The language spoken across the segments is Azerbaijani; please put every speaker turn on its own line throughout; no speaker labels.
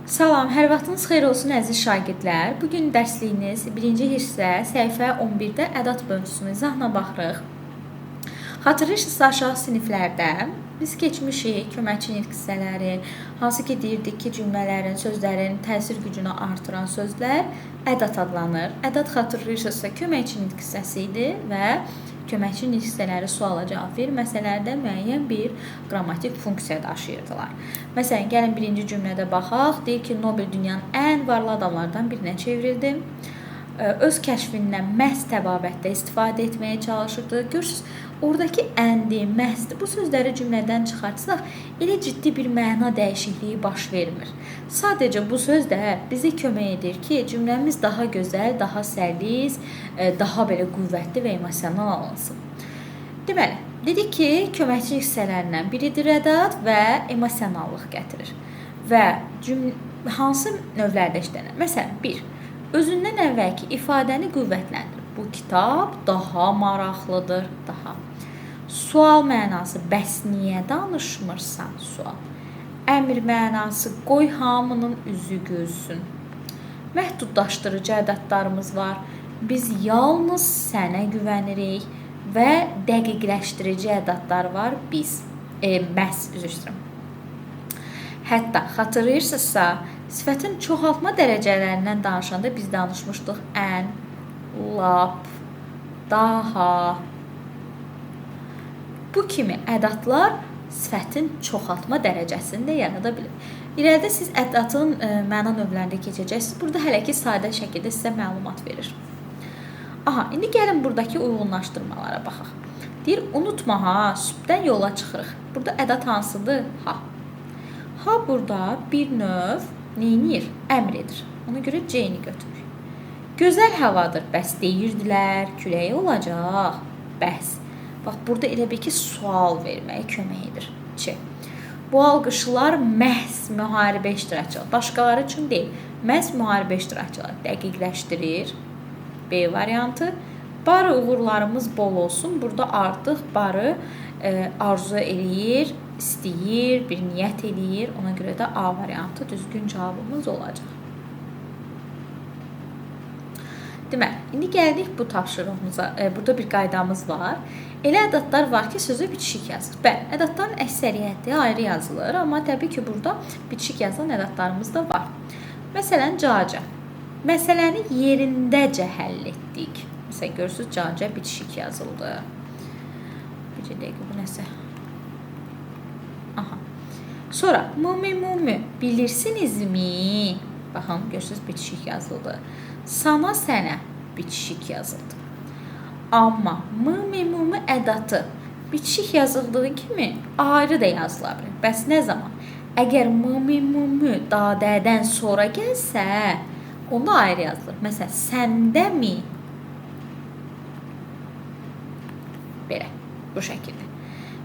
Salam, hər vaxtınız xeyir olsun əziz şagirdlər. Bugün dərsliyiniz 1-ci hissə səhifə 11-də ədat mövzusunu izahına baxırıq. Xatırlayırsınız, aşağı siniflərdə biz keçmişik köməkçi nitq hissələri, hansı ki deyirdik ki, cümlələrin, sözlərin təsir gücünü artıran sözlər ədat adlanır. Ədat xatırlayırsınızsa köməkçi nitq hissəsi idi və köməkçi nitq hissələri suala cavab verməsələrdə müəyyən bir qrammatik funksiya daşıyırdılar. Məsələn, gəlin birinci cümlədə baxaq. Deyir ki, Nobel dünyanın ən varlı adamlardan birinə çevrildi. Öz kəşfindən məhz təbabətdə istifadə etməyə çalışırdı. Görürsünüz, oradakı əndi, məhzdir. Bu sözləri cümlədən çıxartsaq, elə ciddi bir məna dəyişikliyi baş vermir. Sadəcə bu söz də bizə kömək edir ki, cümləmiz daha gözəl, daha səlis, daha belə qüvvətli və emosional alınsın. Deməli, dedik ki, köməkçi hissələrindən biridir ədat və emosionallıq gətirir. Və hansı növlərdə işlənir? Məsələn, 1. Özündən əvvəlki ifadəni qüvvətləndirir. Bu kitab daha maraqlıdır, daha. Sual mənası, bəs niyə danışmırsan? Sual. Əmr mənası, qoy hamının üzü gülsün. Məhdudlaşdırıcı ədatlarımız var. Biz yalnız sənə güvənirik və dəqiqləşdirici ədatlar var. Biz, məhz, üzr istəyirəm. Hətta xatırlayırsınızsa, sifətin çoxaltma dərəcələrindən danışanda biz danışmışdıq ən, lap, daha. Bu kimi ədatlar sifətin çoxaltma dərəcəsində yarada bilir. İrəlidə siz ədatın məna növlərində keçəcəksiniz. Burada hələ ki sadə şəkildə sizə məlumat verir. Aha, indi gəlin buradakı uyğunlaşdırmalara baxaq. Deyir, unutma ha, sübdən yola çıxırıq. Burada ədat hansıdır? Ha. Ha burada bir növ neynir? Əmr edir. Ona görə C-ni götürür. Gözəl havadır, bəs deyirdilər, külək olacaq, bəs. Bax, burada elə bir ki, sual verməyə kömək edir. C. Bu alqışlar məhz müharibə iştirakçıları, başqaları üçün deyil, məhz müharibə iştirakçıları dəqiqləşdirir. B variantı. Barı uğurlarımız bol olsun. Burada artıq barı arzu eləyir, istəyir, bir niyyət eləyir. Ona görə də A variantı düzgün cavabımız olacaq. Deməli, indi gəldik bu tapşırığımıza. Burada bir qaydamız var. Elə ədatlar var ki, sözü bitişik yazılır. Bəli, ədatların əksəriyyəti ayrı yazılır, amma təbii ki, burada bitişik yazılan ədatlarımız da var. Məsələn, caca. Məsələni yerindəcə həll etdik. Məsələn, görürsünüz, caca bitişik yazıldı. Bir dəqiqə, bu nəsə? Aha. Sonra, mumi, bilirsinizmi? Baxın, görürsünüz, bitişik yazıldı. Sana, sənə bitişik yazıldı. Amma mumi ədatı bitişik yazıldığı kimi ayrı da yazıla bilir. Bəs nə zaman? Əgər mumi dadədən sonra gəlsə, onda ayrı yazılır. Məsələn, səndəmi? Belə, bu şəkildə.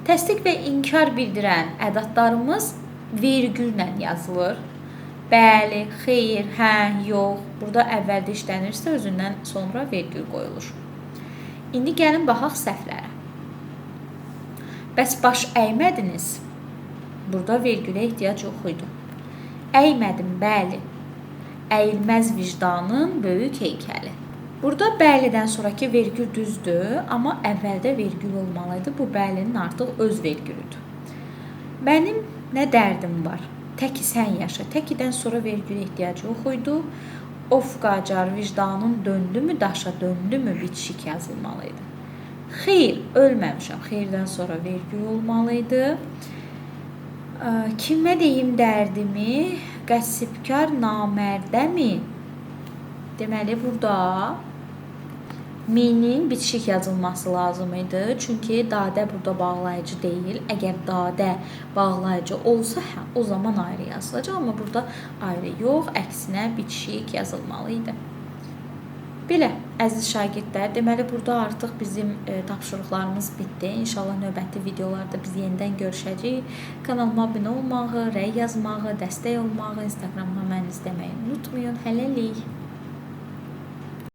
Təsdiq və inkar bildirən ədatlarımız vergüllə yazılır. Bəli, xeyr, hə, yox. Burada əvvəldə işlənirsə, özündən sonra vergül qoyulur. İndi gəlin baxaq səhvlərə. Bəs baş əymədiniz? Burada vergülə ehtiyac yox idi. Əymədim, bəli. Əyilməz vicdanın böyük heykəli. Burada bəlidən sonraki vergül düzdür, amma əvvəldə vergül olmalıydı. Bu bəlinin artıq öz vergülüdür. Mənim nə dərdim var? Təki sən yaşa. Təkidən sonra vergülə ehtiyac yox idi. Of qacar, vicdanın döndümü, daşa döndümü bitişik yazılmalıydı. Xeyr, ölməmişəm. Xeyirdən sonra vergül olmalıydı. Kimə deyim dərdimi? Qəssibkar namərdəmi? Deməli, burada minin bitişik yazılması lazım idi. Çünki dadə burada bağlayıcı deyil. Əgər dadə bağlayıcı olsa, o zaman ayrı yazılacaq. Amma burada ayrı yox, əksinə bitişik yazılmalı idi. Belə, əziz şagirdlər, deməli, burada artıq bizim tapşırıqlarımız bitdi. İnşallah növbəti videolarda biz yenidən görüşəcəyik. Kanalıma abunə olmağı, rəy yazmağı, dəstək olmağı, Instagramdan məni izləməyi unutmayın. Hələlik.